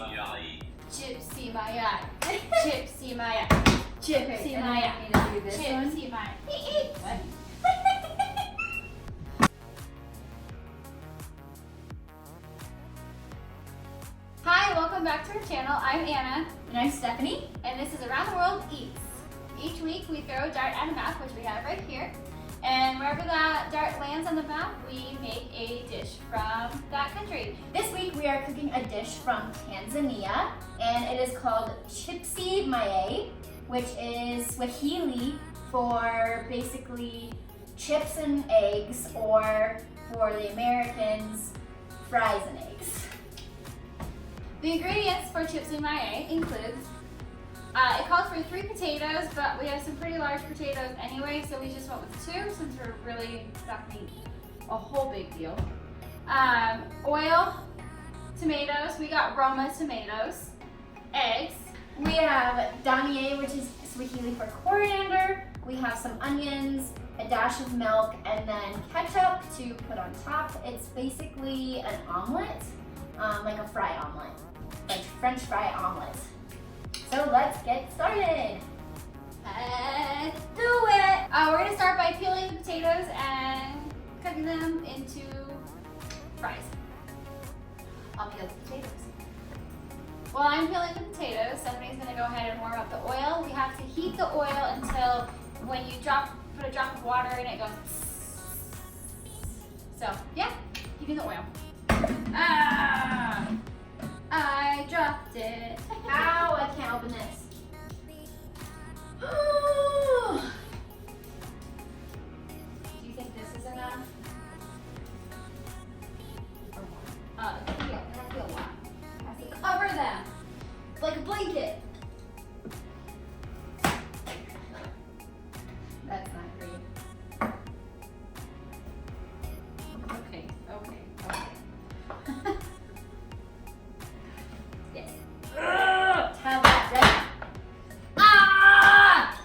Mayai. Chipsi Mayai. Chipsi Mayai. Chipsi Mayai. Chipsi Mayai. What? Hi, welcome back to our channel. I'm Anna, And I'm Stephanie. and this is Around the World Eats. Each week we throw a dart at a map, which we have right here, and wherever that dart lands on the map, we make a dish from that country. This week we are cooking a dish from Tanzania, and it is called Chipsi Mayai, which is Swahili for basically chips and eggs, or for the Americans, fries and eggs. The ingredients for Chipsi Mayai includes, it calls for 3 potatoes, but we have some pretty large potatoes anyway, so we just went with 2 since we're really not going to eat a whole big deal. Oil, tomatoes, we got Roma tomatoes, eggs. We have dania, which is Swahili for coriander. We have some onions, a dash of milk, and then ketchup to put on top. It's basically an omelet, like a fry omelet, like French fry omelet. So let's get started. Let's do it! We're going to start by peeling the potatoes and cutting them into fries. I'll peel the potatoes. While I'm peeling the potatoes, Stephanie's going to go ahead and warm up the oil. We have to heat the oil until when you put a drop of water in it, goes so yeah, heating the oil. I dropped it. Ow, I can't open this. Do you think this is enough? It has to be a lot. It has to cover them like a blanket. That's not great. Okay. Yes. Have that ready. Ah!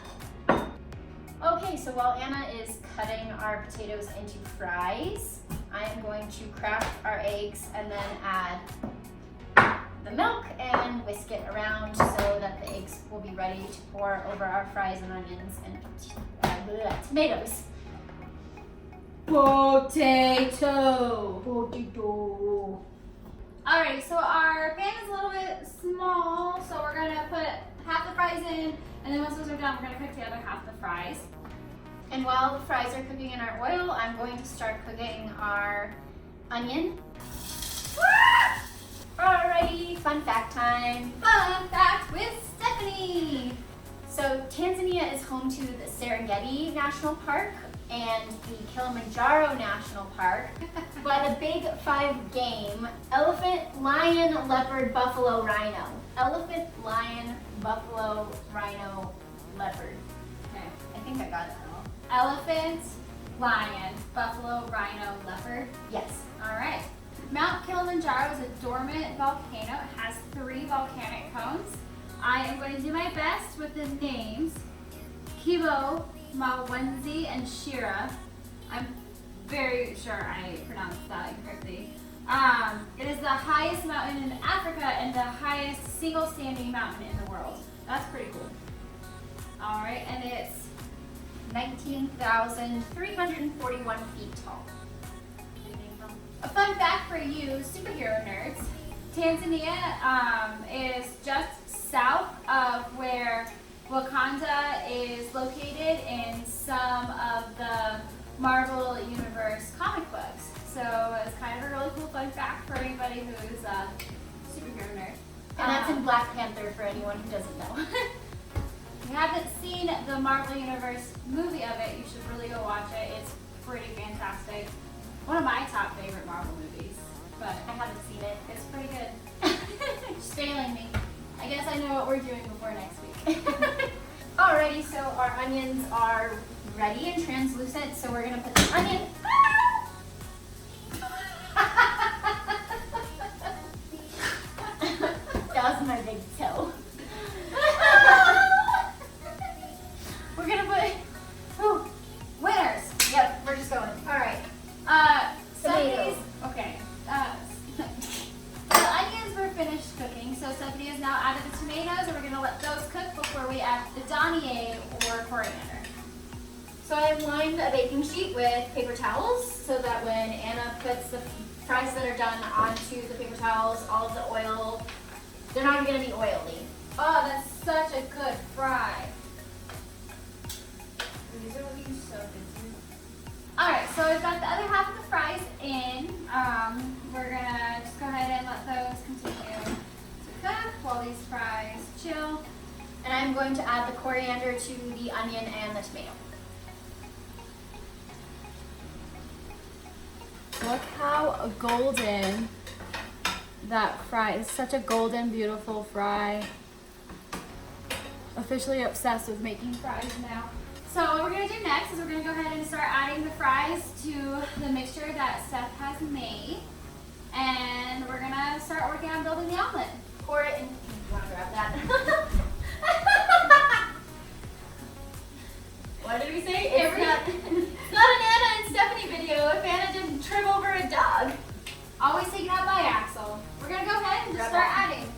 Okay, so while Anna is cutting our potatoes into fries, I am going to crack our eggs and then add the milk and whisk it around so that the eggs will be ready to pour over our fries and onions and tomatoes. Potato. Potato. Alright, so our pan is a little bit small, so we're gonna put half the fries in, and then once those are done, we're gonna cook the other half the fries. And while the fries are cooking in our oil, I'm going to start cooking our onion. Alrighty, fun fact time. Fun fact with Stephanie. So Tanzania is home to the Serengeti National Park and the Kilimanjaro National Park. But the big 5 game: elephant, lion, leopard, buffalo, rhino. Elephant, lion, buffalo, rhino, leopard. Okay. I think I got it all. Elephant, lion, buffalo, rhino, leopard. Yes. Alright. Mount Kilimanjaro is a dormant volcano. It has 3 volcanic cones. I am going to do my best with the names Kibo, Mawenzi, and Shira. I'm very sure I pronounced that incorrectly. It is the highest mountain in Africa and the highest single standing mountain in the world. That's pretty cool. Alright, and it's 19,341 feet tall. a fun fact for you superhero nerds. Tanzania is just south of where Wakanda is located in some of the Marvel Universe comic books. So it's kind of a really cool fun fact for anybody who's a superhero nerd. And that's in Black Panther for anyone who doesn't know. If you haven't seen the Marvel Universe movie of it, you should really go watch it. It's pretty fantastic. One of my top favorite Marvel movies, but I haven't seen it. it's pretty good. Just failing me. I guess I know what we're doing before next week. Alrighty, so our onions are ready and translucent, so we're gonna put the onion. That was my big toe. We're gonna put Winners! Yep, we're just going. Alright. Tomatoes. Okay. The onions were finished cooking, so tomatoes, and we're gonna let those cook before we add the damier or coriander. So I have lined a baking sheet with paper towels so that when Anna puts the fries that are done onto the paper towels, all of the oil, they're not gonna be oily. Oh, that's such a good fry. These are looking so good too. All right, so we've got the other half of the fries in. We're gonna just go ahead and let those continue to cook while these fries chill. And I'm going to add the coriander to the onion and the tomato. Look how golden that fry is. Such a golden, beautiful fry. Officially obsessed with making fries now. So what we're gonna do next is we're gonna go ahead and start adding the fries to the mixture that Steph has made. And we're gonna start working on building the omelet. Pour it in. You wanna grab that? What did we say? It's not an Anna and Stephanie video if Anna didn't trip over a dog. Always taken out by Axel. We're gonna go ahead and just start adding.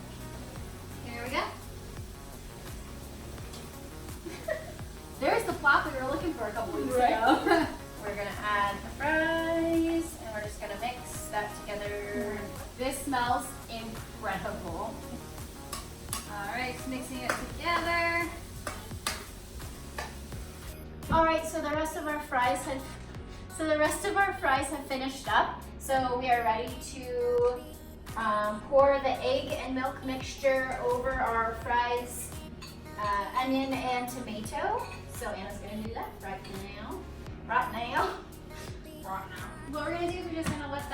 Here we go. There's the plop we were looking for a couple weeks ago. We're gonna add the fries and we're just gonna mix that together. This smells incredible. All right, just mixing it together. All right, so the rest of our fries have finished up. So we are ready to pour the egg and milk mixture over our fries, onion and tomato. So Anna's gonna do that right now. What we're gonna do is we're just gonna let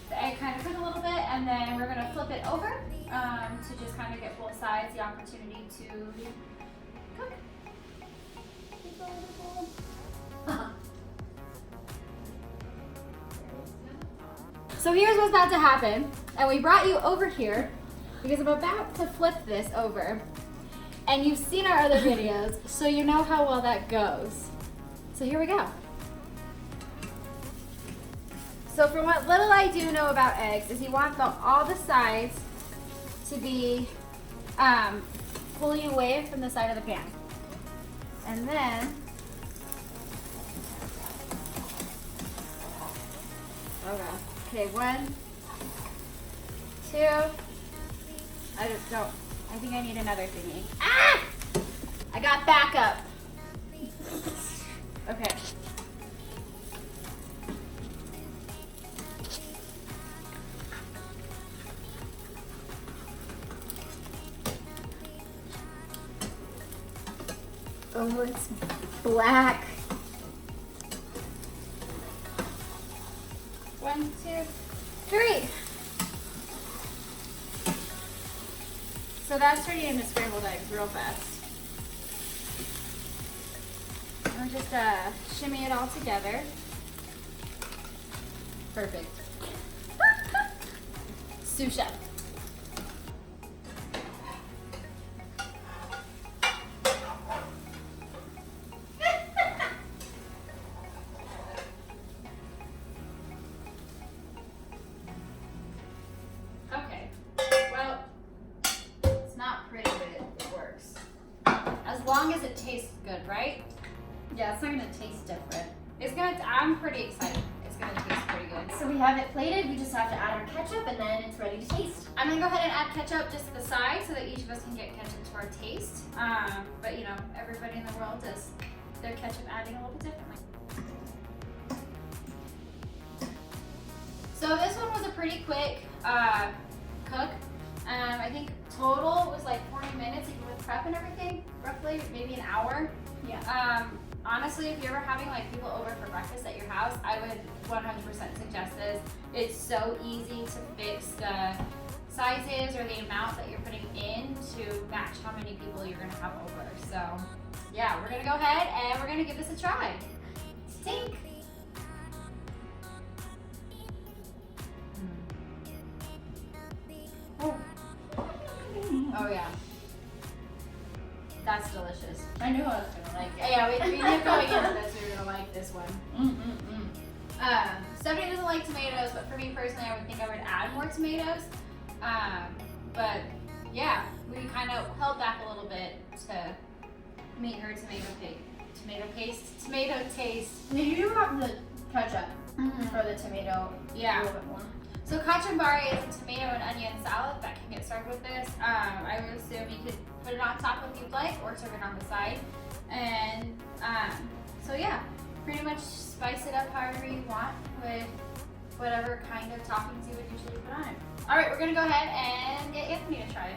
the egg kind of cook a little bit, and then we're gonna flip it over to just kind of get both sides the opportunity to cook. So here's what's about to happen, and we brought you over here because I'm about to flip this over, and you've seen our other videos, so you know how well that goes. So here we go. So from what little I do know about eggs is you want all the sides to be fully away from the side of the pan. And then, okay, 1, 2, I think I need another thingy. Ah! I got backup. Okay. Oh, it's black. 1, 2, 3. So that's turning into scrambled eggs real fast. We'll just shimmy it all together. Perfect. Sous chef. As long as it tastes good, right? Yeah, it's not gonna taste different. I'm pretty excited. It's gonna taste pretty good. So we have it plated, we just have to add our ketchup and then it's ready to taste. I'm gonna go ahead and add ketchup just to the side so that each of us can get ketchup to our taste. But you know, everybody in the world does their ketchup adding a little bit differently. So this one was a pretty quick cook. I think total was like 40 minutes even with prep and everything, roughly, maybe an hour. Yeah. Honestly, if you're ever having like people over for breakfast at your house, I would 100% suggest this. It's so easy to fix the sizes or the amount that you're putting in to match how many people you're gonna have over. So yeah, we're gonna go ahead and we're gonna give this a try. Stink. Oh yeah. That's delicious. I knew I was gonna like it. Yeah, we knew going into this we were gonna like this one. Stephanie doesn't like tomatoes, but for me personally, I would think I would add more tomatoes. But yeah, we kind kind of held back a little bit to make her tomato taste. You do have the ketchup for the tomato a little bit more. So kachumbari is a tomato and onion salad that can get served with this. I would assume you could put it on top if you'd like, or serve it on the side. And so yeah, pretty much spice it up however you want with whatever kind of toppings you would usually put on it. All right, we're gonna go ahead and get Anthony to try it.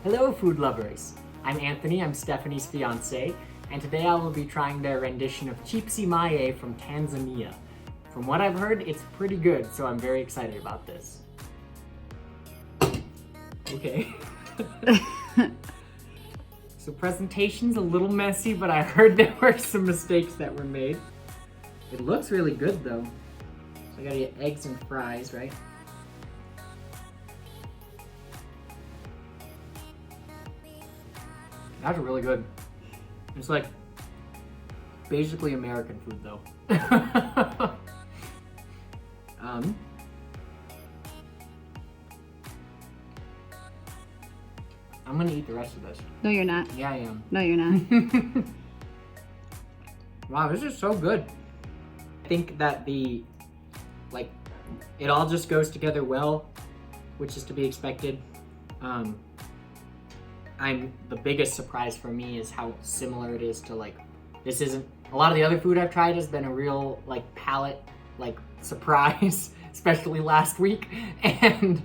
Hello food lovers, I'm Anthony, I'm Stephanie's fiance, and today I will be trying their rendition of Chipsi Mayai from Tanzania. From what I've heard, it's pretty good, so I'm very excited about this. Okay. So presentation's a little messy, but I heard there were some mistakes that were made. It looks really good though. So I gotta get eggs and fries, right? That's really good. It's like basically American food though. I'm gonna eat the rest of this. No, you're not. Yeah, I am. No, you're not. Wow, this is so good. I think that it all just goes together well, which is to be expected. The biggest surprise for me is how similar it is to this isn't, a lot of the other food I've tried has been a real palate surprise, especially last week. And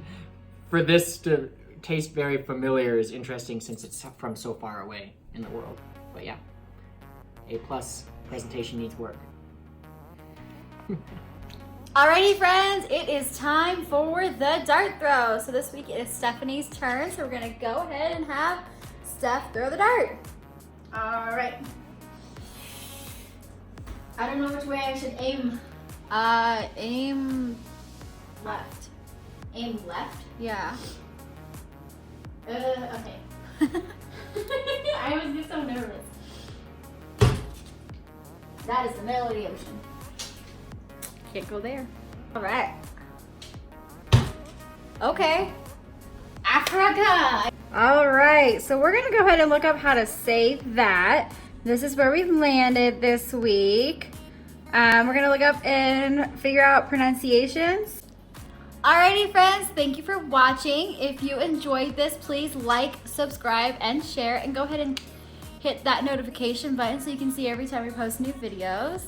for this to taste very familiar is interesting since it's from so far away in the world. But yeah, A+, presentation needs work. Alrighty friends, it is time for the dart throw. So this week it is Stephanie's turn, so we're gonna go ahead and have Steph throw the dart. Alright. I don't know which way I should aim. Aim Left. Aim left? yeah. Okay. I was just so nervous. That is the middle of the ocean. Can't go there. All right. Okay. Africa! All right, so we're gonna go ahead and look up how to say that. This is where we've landed this week. We're gonna look up and figure out pronunciations. Alrighty friends, thank you for watching. If you enjoyed this, please like, subscribe, and share, and go ahead and hit that notification button so you can see every time we post new videos.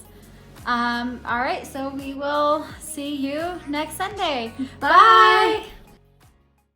Alright, so we will see you next Sunday. Bye!